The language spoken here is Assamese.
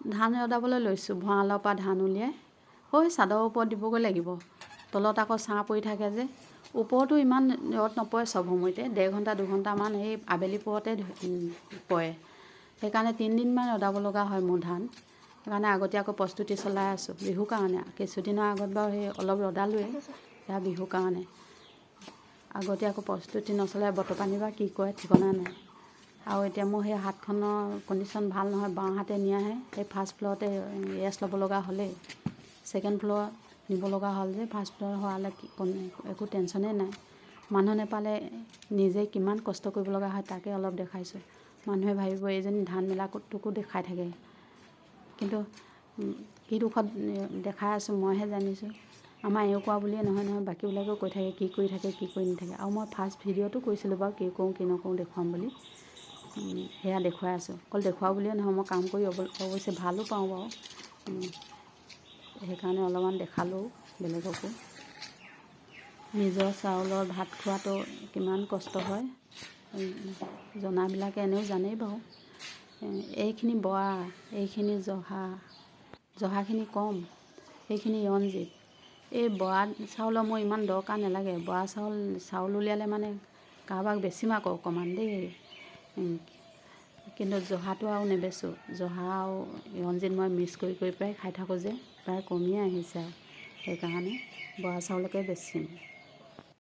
ধান ৰদাবলৈ লৈছোঁ। ভঁৰালৰ পৰা ধান উলিয়াই হৈ চাদৰ ওপৰত দিবগৈ লাগিব। তলত আকৌ ছাঁ পৰি থাকে যে, ওপৰতো ইমান ৰ'দ নপৰে চব সময়তে, 1.5 ঘণ্টা 2 ঘণ্টামান এই আবেলি পৰতে পৰে। সেইকাৰণে 3 দিনমান ৰদাব লগা হয় মোৰ ধান। সেইকাৰণে আগতীয়াকৈ প্ৰস্তুতি চলাই আছোঁ বিহুৰ কাৰণে। কিছুদিনৰ আগত বাৰু সেই অলপ ৰদালোৱেই, সেয়া বিহুৰ কাৰণে। আগতীয়াকৈ প্ৰস্তুতি নচলাই বতৰ পানী বা কি কৰে ঠিকনা নাই। আৰু এতিয়া মোৰ সেই হাতখনৰ কণ্ডিশ্যন ভাল নহয়, বাওঁ হাতে নিয়াহে। সেই ফাৰ্ষ্ট ফ্ল'ৰতে ৰেষ্ট ল'ব লগা হ'লেই, ছেকেণ্ড ফ্ল'ৰ নিব লগা হ'ল যে। ফাৰ্ষ্ট ফ্ল'ৰ হোৱালে একো টেনশ্যনেই নাই। মানুহ নেপালে নিজে কিমান কষ্ট কৰিব লগা হয় তাকে অলপ দেখাইছোঁ। মানুহে ভাবিব এইজনী ধান মেলাটোকো দেখাই থাকে, কিন্তু কি দুখত দেখাই আছোঁ মইহে জানিছোঁ। আমাৰ এওঁ কোৱা বুলিয়ে নহয় নহয়, বাকীবিলাকেও কৈ থাকে কি কৰি থাকে কি কৰি নাথাকে। আৰু মই ফাৰ্ষ্ট ভিডিঅ'টো কৰিছিলোঁ বাৰু কি কৰোঁ কি নকৰোঁ দেখুৱাম বুলি, সেয়া দেখুৱাই আছোঁ। অকল দেখুওৱা বুলিয়ে নহয়, মই কাম কৰি অৱশ্যে ভালো পাওঁ বাৰু। সেইকাৰণে অলপমান দেখালোঁ বেলেগকো। নিজৰ চাউলৰ ভাত খোৱাটো কিমান কষ্ট হয় জনাবিলাকে এনেও জানেই বাৰু। এইখিনি বৰা, এইখিনি জহাখিনি কম, সেইখিনি ৰঞ্জিত। এই বৰা চাউলৰ মোৰ ইমান দৰকাৰ নালাগে। বৰা চাউল উলিয়ালে মানে কাৰোবাক বেচিম আকৌ অকণমান দেই, কিন্তু জহাটো আৰু নেবেচোঁ। জহা আৰু ৰঞ্জিত মই মিক্স কৰি প্ৰায় খাই থাকোঁ যে, প্ৰায় কমিয়ে আহিছে আৰু। সেইকাৰণে বৰা চাউলকে বেচিম।